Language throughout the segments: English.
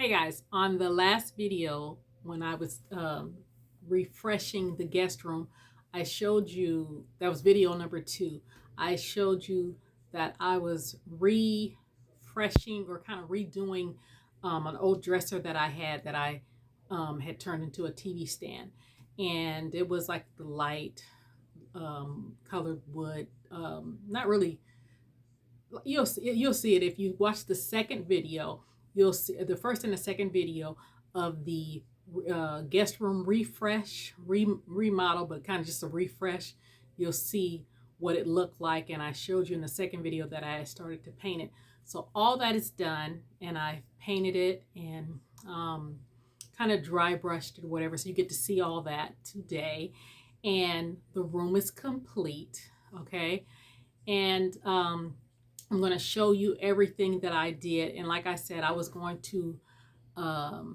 Hey guys, on the last video when I was refreshing the guest room, I showed you, that was video number 2. I showed you that I was refreshing or kind of redoing an old dresser that I had turned into a TV stand. And it was like the light colored wood, not really. You'll see it if you watch the second video. You'll see the first and the second video of the guest room remodel, but kind of just a refresh. You'll see what it looked like, and I showed you in the second video that I started to paint it. So all that is done, and I painted it and kind of dry brushed it or whatever. So you get to see all that today, and the room is complete. Okay, and I'm going to show you everything that I did. And like I said, I was going to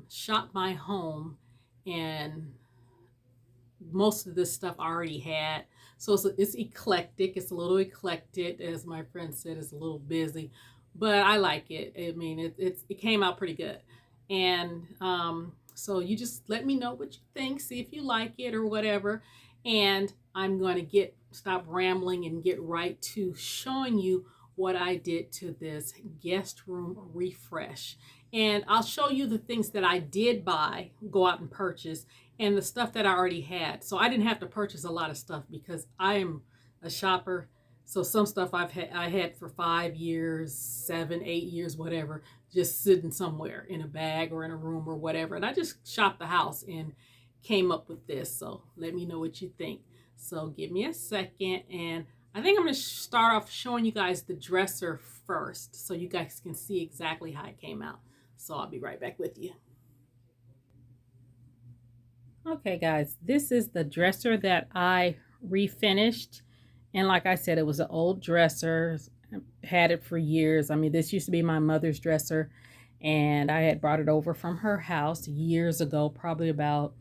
shop my home, and most of this stuff I already had. So it's eclectic. It's a little eclectic. As my friend said, it's a little busy, but I like it. I mean, it came out pretty good. And so you just let me know what you think. See if you like it or whatever. And I'm going to stop rambling and get right to showing you what I did to this guest room refresh. And I'll show you the things that I did go out and purchase, and the stuff that I already had. So I didn't have to purchase a lot of stuff because I am a shopper. So some stuff I had for 5 years, 7, 8 years, whatever, just sitting somewhere in a bag or in a room or whatever. And I just shopped the house and came up with this. So let me know what you think. So give me a second, and I think I'm going to start off showing you guys the dresser first so you guys can see exactly how it came out. So I'll be right back with you. Okay guys, this is the dresser that I refinished. And like I said, it was an old dresser. I had it for years. I mean, this used to be my mother's dresser, and I had brought it over from her house years ago, probably about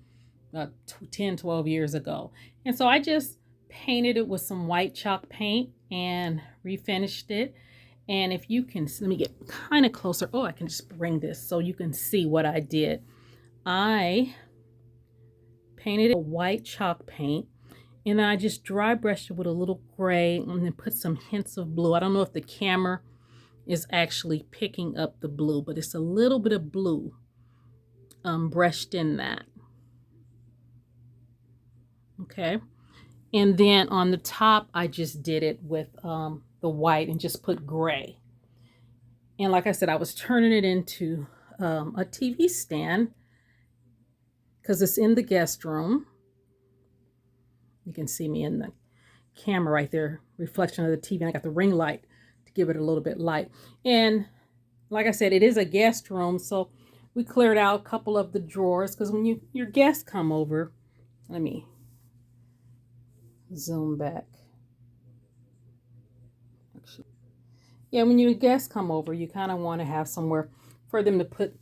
10, 12 years ago. And so I just painted it with some white chalk paint and refinished it. And if you can, let me get kind of closer. Oh, I can just bring this so you can see what I did. I painted it with white chalk paint, and then I just dry brushed it with a little gray and then put some hints of blue. I don't know if the camera is actually picking up the blue, but it's a little bit of blue brushed in that. Okay. And then on the top, I just did it with the white and just put gray. And like I said, I was turning it into a TV stand because it's in the guest room. You can see me in the camera right there, reflection of the TV. And I got the ring light to give it a little bit light. And like I said, it is a guest room. So we cleared out a couple of the drawers because when your guests come over, let me zoom back. Yeah, when your guests come over, you kind of want to have somewhere for them to put,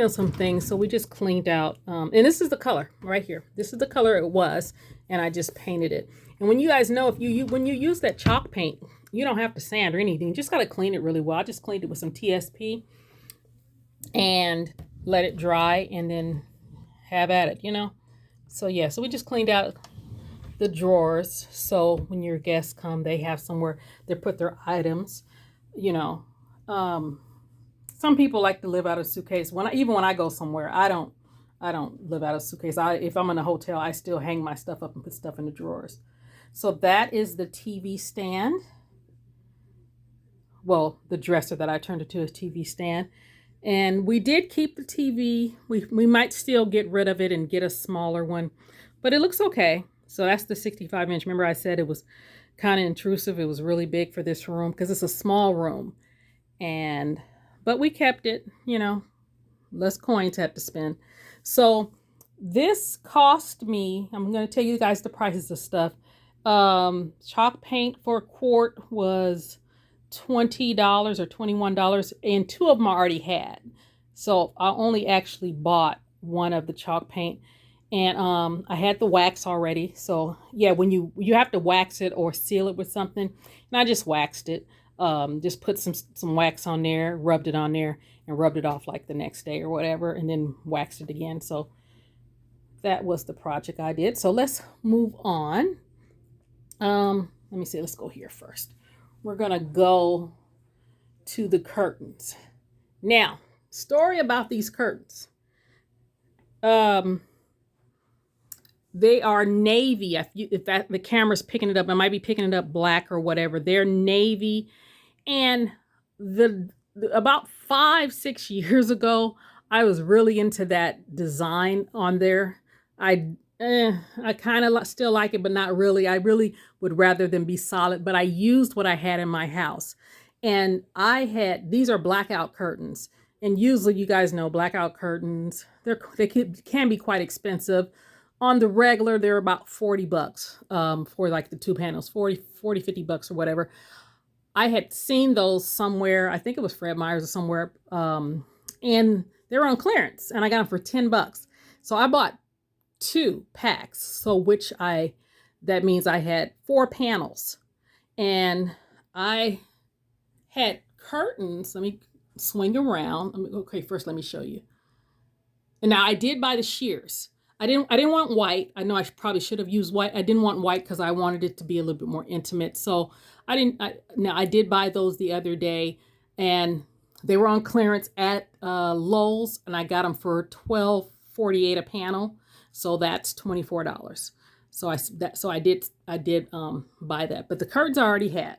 some things. So we just cleaned out, and this is the color right here. This is the color it was, and I just painted it. And when you guys know, when you use that chalk paint, you don't have to sand or anything. You just got to clean it really well. I just cleaned it with some TSP and let it dry, and then have at it, So yeah, so we just cleaned out the drawers, so when your guests come, they have somewhere to put their items. Some people like to live out of a suitcase. Even when I go somewhere, I don't live out of a suitcase. If I'm in a hotel, I still hang my stuff up and put stuff in the drawers. So that is the TV stand. Well, the dresser that I turned into a TV stand. And we did keep the TV. We might still get rid of it and get a smaller one, but it looks okay. So that's the 65-inch. Remember I said it was kind of intrusive. It was really big for this room because it's a small room. But we kept it, less coins had to spend. So this cost me, I'm going to tell you guys the prices of stuff. Chalk paint for a quart was $20 or $21, and 2 of them I already had. So I only actually bought one of the chalk paint. And I had the wax already. So yeah, when you have to wax it or seal it with something. And I just waxed it. Just put some wax on there, rubbed it on there, and rubbed it off like the next day or whatever, and then waxed it again. So that was the project I did. So let's move on. Let me see. Let's go here first. We're going to go to the curtains. Now, story about these curtains. They are navy. If the camera's picking it up, I might be picking it up black or whatever. They're navy. And about 5-6 years ago, I was really into that design on there. I kind of still like it, but not really. I really would rather them be solid, but I used what I had in my house. And these are blackout curtains. And usually, you guys know, blackout curtains, they can be quite expensive. On the regular, they're about $40 for like the 2 panels, 40, 50 bucks or whatever. I had seen those somewhere. I think it was Fred Meyer's or somewhere. And they were on clearance, and I got them for $10. So I bought 2 packs. So that means I had 4 panels, and I had curtains. Let me swing around. Okay, first let me show you. And now I did buy the shears. I didn't want white. I know I probably should have used white. I didn't want white because I wanted it to be a little bit more intimate. So I did buy those the other day, and they were on clearance at Lowe's, and I got them for $12.48 a panel. So that's $24. So I did buy that. But the curtains I already had.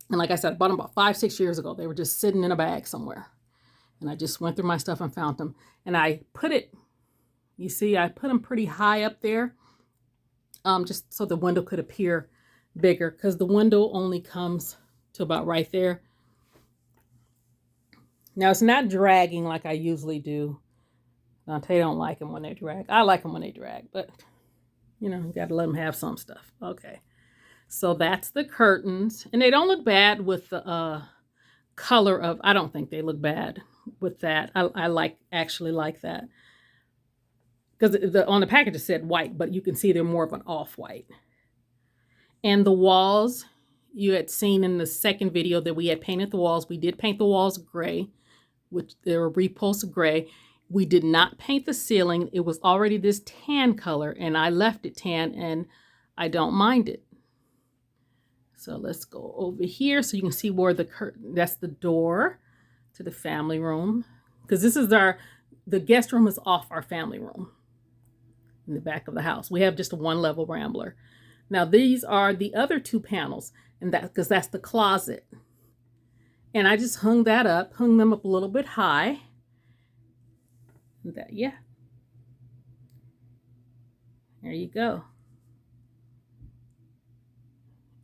And like I said, I bought them about 5-6 years ago. They were just sitting in a bag somewhere. And I just went through my stuff and found them. And I put them pretty high up there, just so the window could appear bigger, because the window only comes to about right there. Now, it's not dragging like I usually do. Dante don't like them when they drag. I like them when they drag, but, you got to let them have some stuff. Okay. So that's the curtains. And they don't look bad with the color of, I don't think they look bad with that. I actually like that. Because on the package it said white, but you can see they're more of an off-white. And the walls, you had seen in the second video that we had painted the walls. We did paint the walls gray, which they were repulsed gray. We did not paint the ceiling. It was already this tan color, and I left it tan, and I don't mind it. So let's go over here so you can see where the curtain, that's the door to the family room. Because this is the guest room is off our family room in the back of the house. We have just a 1-level rambler. Now these are the other 2 panels, and because that's the closet. And I just hung them up a little bit high. Yeah. There you go.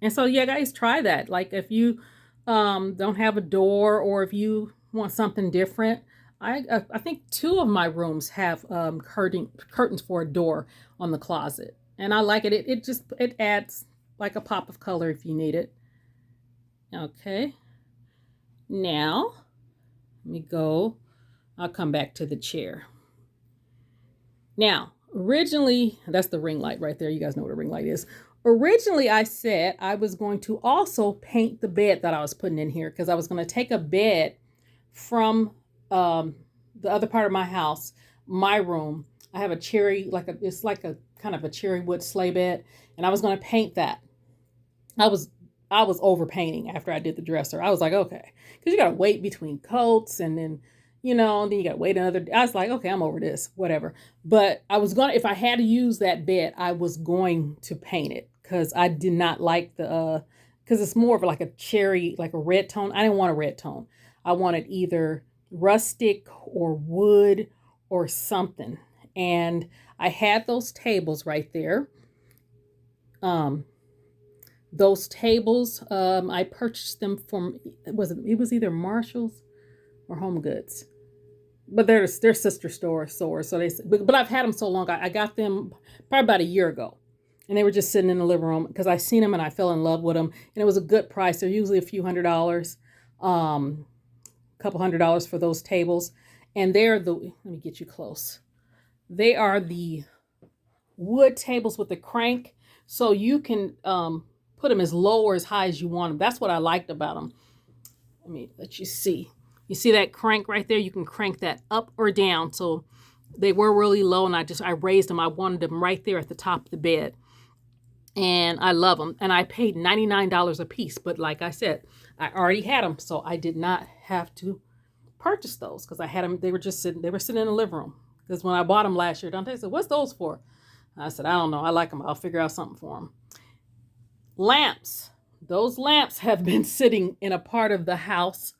And so, yeah, guys, try that. Like if you don't have a door, or if you want something different, I think 2 of my rooms have curtains for a door on the closet, and I like it. It adds like a pop of color if you need it. Okay. Now, let me go. I'll come back to the chair. Now, originally, that's the ring light right there. You guys know what a ring light is. Originally, I said I was going to also paint the bed that I was putting in here, because I was going to take a bed from the other part of my house, my room. I have a cherry, it's like a kind of a cherry wood sleigh bed, and I was going to paint that. I was over painting after I did the dresser. I was like, okay, because you got to wait between coats, and then then you got to wait another. I was like, okay, I'm over this, whatever. But I was if I had to use that bed, I was going to paint it, because I did not like because it's more of like a cherry, like a red tone. I didn't want a red tone. I wanted either rustic or wood or something. And I had those tables right there. Those tables, I purchased them from, it was either Marshall's or Home Goods. But they're sister stores. So but I've had them so long. I got them probably about a year ago. And they were just sitting in the living room because I seen them and I fell in love with them. And it was a good price. They're usually a few $100s, couple $100 for those tables. And let me get you close. They are the wood tables with the crank. So you can put them as low or as high as you want them. That's what I liked about them. Let me let you see. You see that crank right there? You can crank that up or down. So they were really low, and I raised them. I wanted them right there at the top of the bed. And I love them. And I paid $99 a piece. But like I said, I already had them, so I did not have to purchase those because I had them. They were sitting in the living room. Because when I bought them last year, Dante said, "What's those for?" I said, "I don't know. I like them. I'll figure out something for them." Lamps. Those lamps have been sitting in a part of the house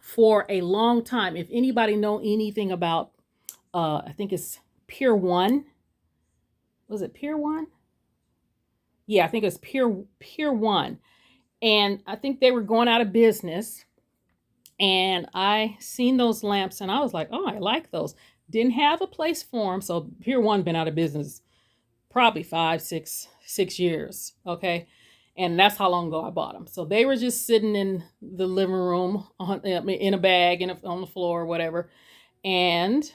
for a long time. If anybody know anything about, I think it's Pier 1. Was it Pier 1? Yeah, I think it's Pier 1. And I think they were going out of business. And I seen those lamps and I was like, oh, I like those. Didn't have a place for them. So Pier 1 been out of business probably 6 years. Okay. And that's how long ago I bought them. So they were just sitting in the living room in a bag on the floor or whatever. And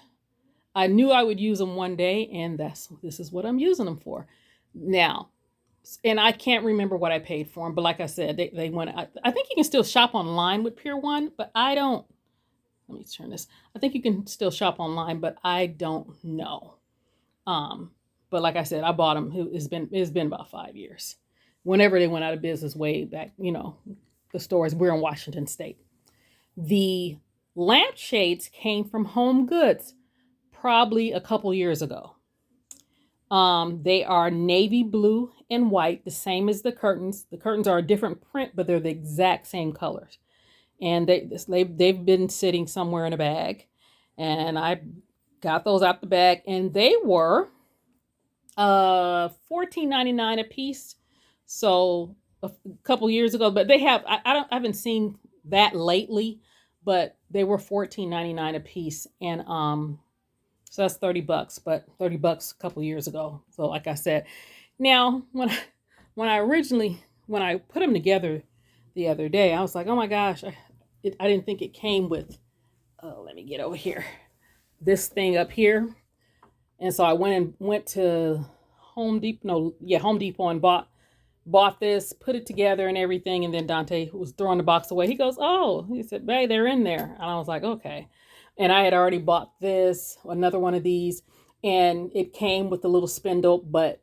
I knew I would use them one day, and this is what I'm using them for now. And I can't remember what I paid for them, but like I said, they went. I think you can still shop online with Pier 1, but I don't. Let me turn this. I think you can still shop online, but I don't know. But like I said, I bought them. It's been about 5 years. Whenever they went out of business, way back, the stores. We're in Washington State. The lampshades came from Home Goods probably a couple years ago. They are navy blue and white, the same as the curtains. The curtains are a different print, but they're the exact same colors. And they've been sitting somewhere in a bag. And I got those out the bag, and they were $14.99 a piece. So a couple years ago, but they have, I haven't seen that lately, but they were $14.99 a piece. And so that's $30, but $30 a couple years ago. So like I said, now when I put them together the other day, I was like, oh my gosh, I didn't think it came with, let me get over here, this thing up here. And so I went to Home Depot and bought this, put it together and everything. And then Dante was throwing the box away. He goes, oh, he said, "Babe, they're in there." And I was like, okay. And I had already bought another one of these, and it came with a little spindle, but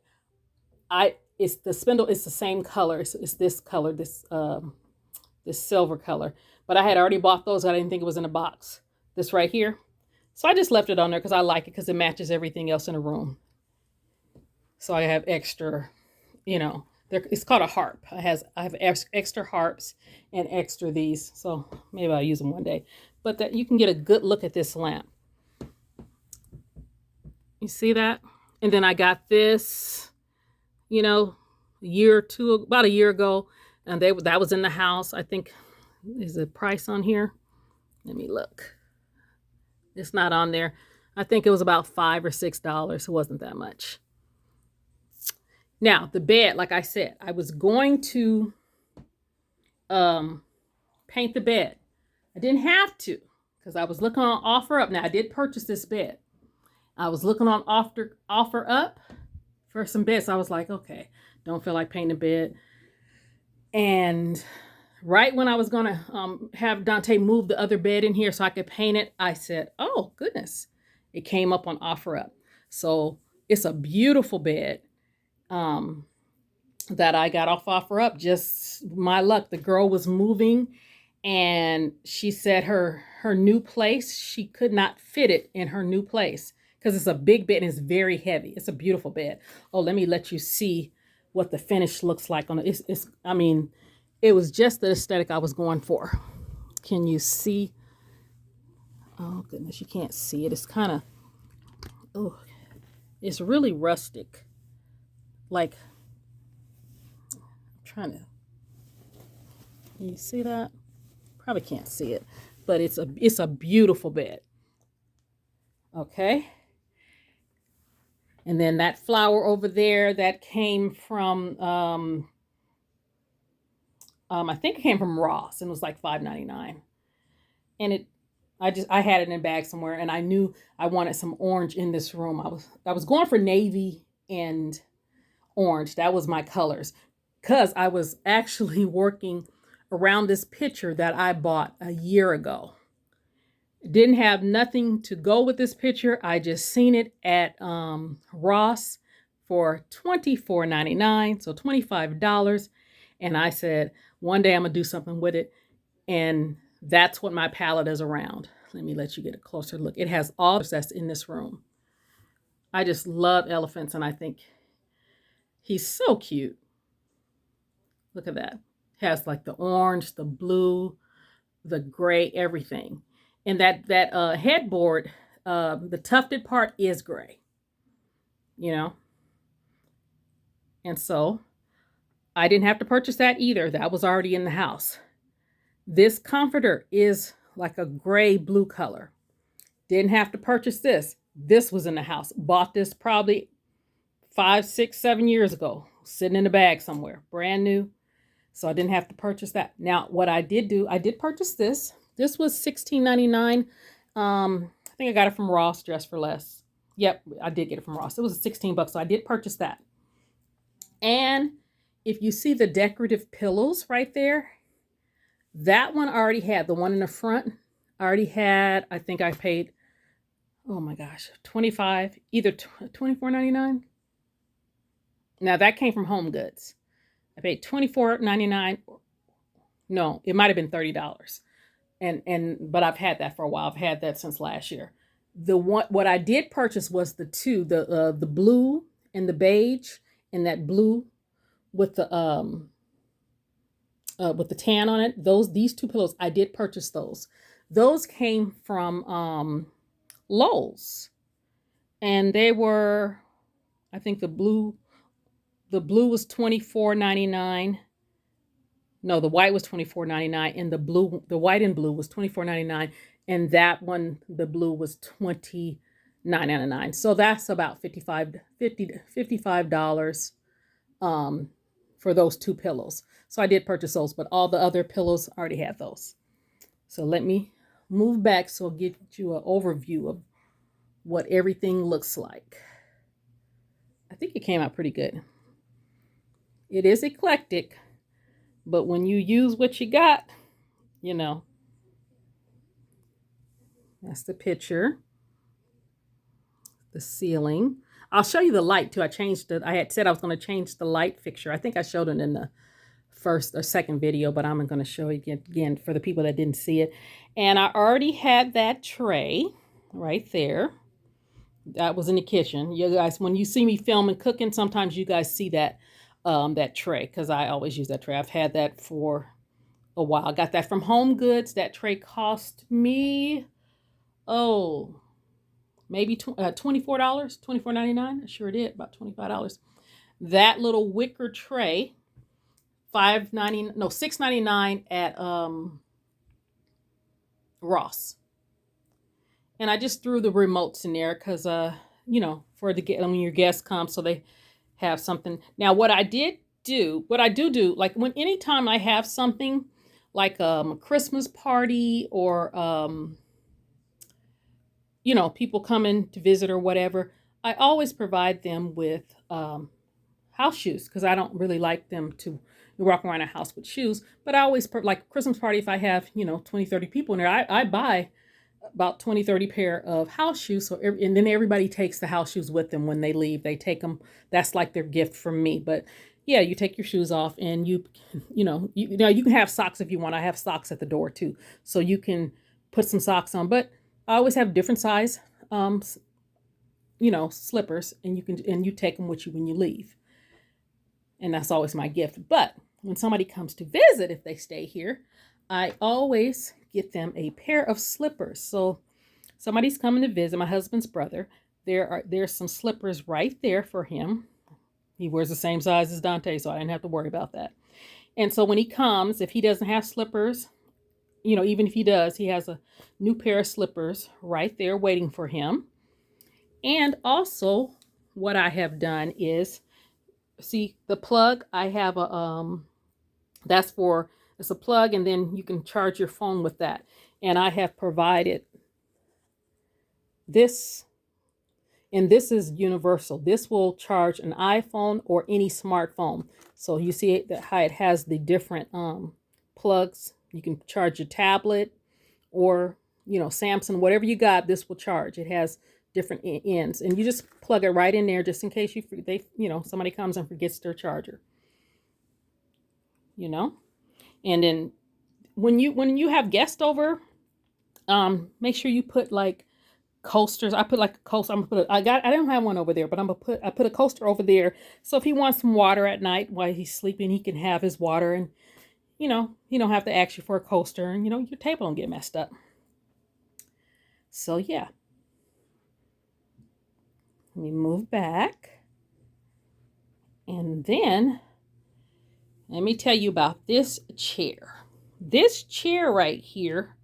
the spindle is the same color. It's this color, this silver color. But I had already bought those. I didn't think it was in a box. This right here. So I just left it on there because I like it because it matches everything else in the room. So I have extra, it's called a harp. I have extra harps and extra these. So maybe I'll use them one day. But that you can get a good look at this lamp. You see that? And then I got this, about a year ago. And that was in the house. I think, is the price on here? Let me look. It's not on there. I think it was about $5 or $6. It wasn't that much. Now, the bed, like I said, I was going to paint the bed. I didn't have to because I was looking on OfferUp. Now, I did purchase this bed. I was looking on OfferUp for some beds. I was like, okay, don't feel like painting the bed. And right when I was going to have Dante move the other bed in here so I could paint it, I said, oh, goodness. It came up on OfferUp. So it's a beautiful bed. That I got off OfferUp. Just my luck. The girl was moving, and she said her new place, she could not fit it in her new place because it's a big bed and it's very heavy. It's a beautiful bed. Oh, let me let you see what the finish looks like on it. It was just the aesthetic I was going for. Can you see? Oh goodness, you can't see it. It's kind of, it's really rustic. Like, I'm trying to, you see that? Probably can't see it, but it's a beautiful bed. Okay. And then that flower over there, that came from, I think it came from Ross, and it was like $5.99. And I had it in a bag somewhere, and I knew I wanted some orange in this room. I was going for navy and orange. That was my colors because I was actually working around this picture that I bought a year ago. Didn't have nothing to go with this picture. I just seen it at Ross for $24.99, so $25. And I said, one day I'm gonna do something with it. And that's what my palette is around. Let me let you get a closer look. It has all that's in this room. I just love elephants, and I think he's so cute. Look at that. Has like the orange, the blue, the gray, everything. And that headboard, the tufted part is gray, you know. And so I didn't have to purchase that either. That was already in the house. This comforter is like a gray blue color. Didn't have to purchase this. This was in the house. Bought this probably 5, 6, 7 years ago. Sitting in a bag somewhere. Brand new. So I didn't have to purchase that. Now, what I did do, I did purchase this. This was $16.99. I think I got it from Ross, Dress for Less. Yep, I did get it from Ross. It was $16, so I did purchase that. And if you see the decorative pillows right there, that one I already had. The one in the front, I already had. I think I paid, oh my gosh, $25, either $24.99. Now that came from Home Goods. I paid $24.99. No, it might have been $30. But I've had that for a while. I've had that since last year. What I did purchase was the blue and the beige, and that blue with the tan on it. These two pillows, I did purchase those. Those came from Lowe's, and they were, I think the blue was $24.99. No, the white was $24.99, and the white and blue was $24.99, and that one, the blue, was $29.99. So that's about $55 for those two pillows. So I did purchase those, but all the other pillows I already had those. So let me move back so I'll give you an overview of what everything looks like. I think it came out pretty good. It is eclectic, but when you use what you got, you know. That's the picture. The ceiling. I'll show you the light too. I had said I was going to change the light fixture. I think I showed it in the first or second video, but I'm going to show it again for the people that didn't see it. And I already had that tray right there. That was in the kitchen. You guys, when you see me filming cooking, sometimes you guys see that that tray, because I always use that tray. I've had that for a while. I got that from Home Goods. That tray cost me, maybe $24, $24.99. I sure did, about $25. That little wicker tray, $6.99 at Ross. And I just threw the remotes in there because you know, for when your guests come, so they have something. Now, what I do, like anytime I have something like a Christmas party, or you know, people coming to visit or whatever, I always provide them with house shoes, because I don't really like them to walk around a house with shoes. But I always, like Christmas party, if I have, you know, 20, 30 people in there, I buy about 20, 30 pair of house shoes. So, and then everybody takes the house shoes with them when they leave. They take them. That's like their gift from me. But yeah, you take your shoes off, and you can have socks if you want. I have socks at the door too, so you can put some socks on. But I always have different size, slippers, and you take them with you when you leave. And that's always my gift. But when somebody comes to visit, if they stay here, I always get them a pair of slippers. So somebody's coming to visit, my husband's brother. There's some slippers right there for him. He wears the same size as Dante, so I didn't have to worry about that. And so when he comes, if he doesn't have slippers, even if he does, he has a new pair of slippers right there waiting for him. And also, what I have done is, see the plug, I have it's a plug, and then you can charge your phone with that. And I have provided this, and this is universal. This will charge an iPhone or any smartphone. So you see how it has the different plugs. You can charge your tablet or Samsung, whatever you got, this will charge. It has different ends, and you just plug it right in there just in case somebody comes and forgets their charger. And then when you have guests over, make sure you put like coasters. I put like a coaster. I don't have one over there, but I put a coaster over there. So if he wants some water at night while he's sleeping, he can have his water, and he don't have to ask you for a coaster, and your table don't get messed up. So yeah. Let me move back. And then let me tell you about this chair. This chair right here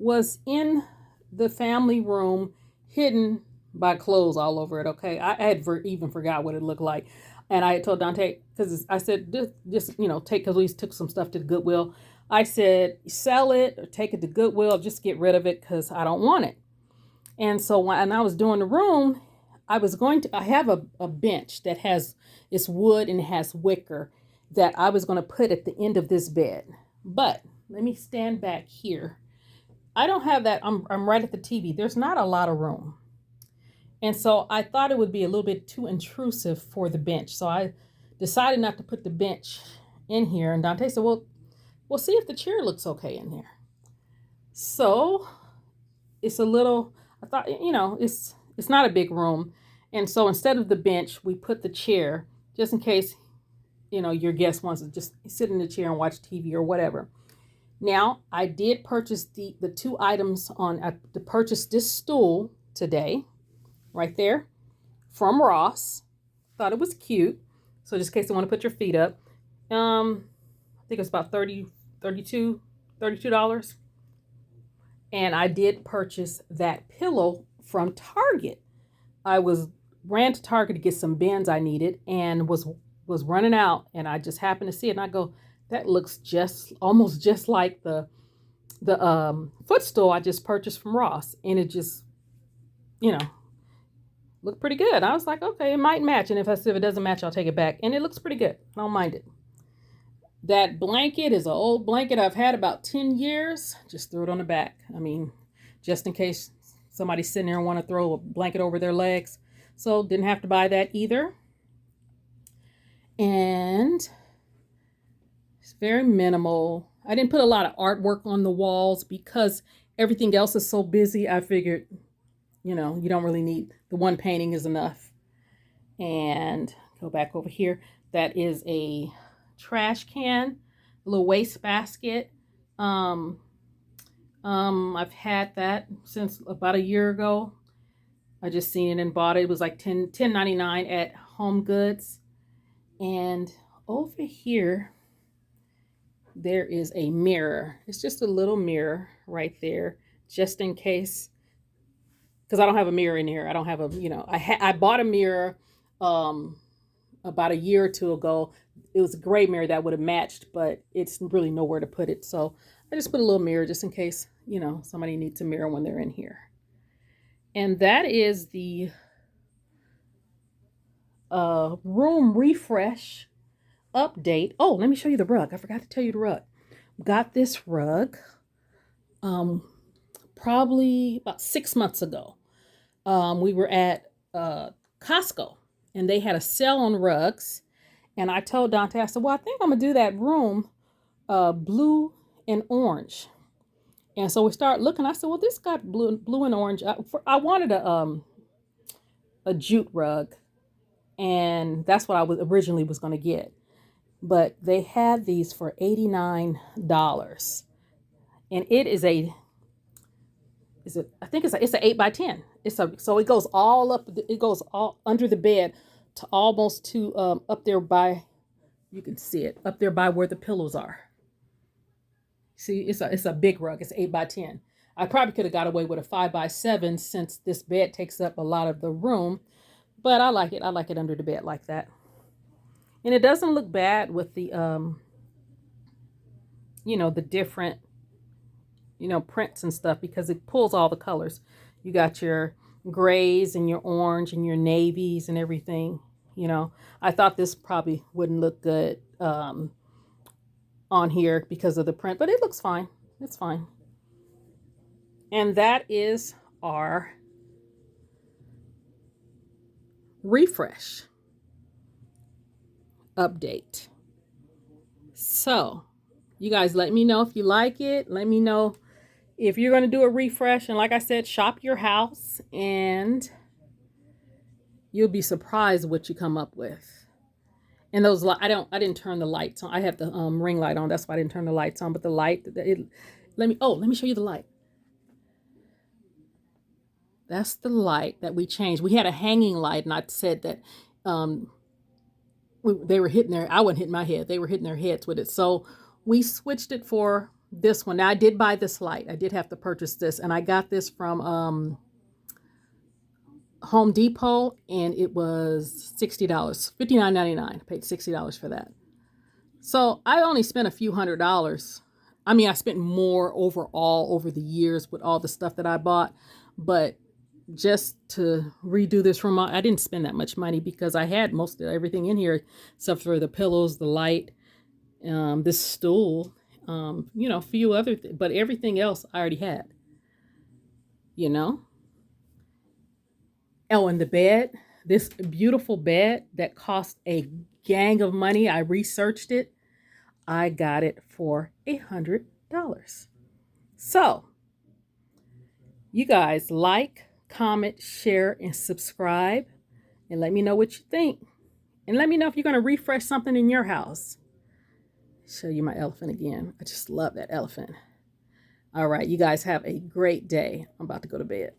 was in the family room, hidden by clothes all over it. Okay, I had even forgot what it looked like, and I had told Dante, because I said just take, because we took some stuff to the Goodwill. I said sell it or take it to Goodwill, just get rid of it because I don't want it. And so when I was doing the room, I have a bench that it's wood and it has wicker that I was going to put at the end of this bed. But let me stand back here. I don't have that. I'm right at the TV. There's not a lot of room. And so I thought it would be a little bit too intrusive for the bench. So I decided not to put the bench in here. And Dante said, well, we'll see if the chair looks okay in here. So it's I thought, it's not a big room. And so instead of the bench, we put the chair just in case, your guest wants to just sit in the chair and watch TV or whatever. Now, I did purchase the two items I purchased this stool today, right there, from Ross. Thought it was cute. So just in case you want to put your feet up. I think it was about $32. And I did purchase that pillow from Target. I ran to Target to get some bins I needed and was running out, and I just happened to see it, and I go, that looks almost just like the footstool I just purchased from Ross, and it just looked pretty good. I was like, okay, it might match, and if it doesn't match, I'll take it back, and it looks pretty good. I don't mind it. That blanket is an old blanket I've had about 10 years. Just threw it on the back. I mean, just in case somebody's sitting there and want to throw a blanket over their legs. So didn't have to buy that either. And it's very minimal. I didn't put a lot of artwork on the walls because everything else is so busy. I figured, you don't really need, the one painting is enough. And go back over here. That is a trash can, a little waste basket. I've had that since about a year ago. I just seen it and bought it. It was like $10.99 at Home Goods. And over here, there is a mirror. It's just a little mirror right there, just in case, because I don't have a mirror in here. I don't have I bought a mirror about a year or two ago. It was a gray mirror that would have matched, but it's really nowhere to put it. So I just put a little mirror just in case, somebody needs a mirror when they're in here. And that is the room refresh update. Oh, let me show you the rug. I forgot to tell you the rug. Got this rug probably about 6 months ago. We were at Costco, and they had a sale on rugs. And I told Dante, I said, well, I think I'm going to do that room blue and orange. And so we started looking. I said, well, this got blue and orange. I wanted a jute rug, and that's what I originally was going to get. But they had these for $89. And it is I think it's an 8x10. So it goes all up, it goes all under the bed to almost to up there by, you can see it, up there by where the pillows are. See, it's a big rug. It's 8x10. I probably could have got away with a 5x7 since this bed takes up a lot of the room, but I like it. I like it under the bed like that. And it doesn't look bad with the, the different, prints and stuff, because it pulls all the colors. You got your grays and your orange and your navies and everything. I thought this probably wouldn't look good on here because of the print, but it looks fine. It's fine. And that is our refresh update. So you guys let me know if you like it. Let me know if you're going to do a refresh. And like I said, shop your house and you'll be surprised what you come up with. And those, I didn't turn the lights on. I have the ring light on. That's why I didn't turn the lights on. But the light, let me show you the light. That's the light that we changed. We had a hanging light, and I said that they were hitting I wasn't hitting my head. They were hitting their heads with it. So we switched it for this one. Now I did buy this light. I did have to purchase this, and I got this from Home Depot, and it was $60, $59.99. I paid $60 for that. So I only spent a few $100s. I mean, I spent more overall over the years with all the stuff that I bought, but just to redo this room, I didn't spend that much money because I had most of everything in here except for the pillows, the light, this stool, you know, a few other things, but everything else I already had, you know. Oh, and the bed, this beautiful bed that cost a gang of money. I researched it. I got it for $100. So you guys like, comment, share, and subscribe, and let me know what you think. And let me know if you're going to refresh something in your house. Show you my elephant again. I just love that elephant. All right, you guys have a great day. I'm about to go to bed.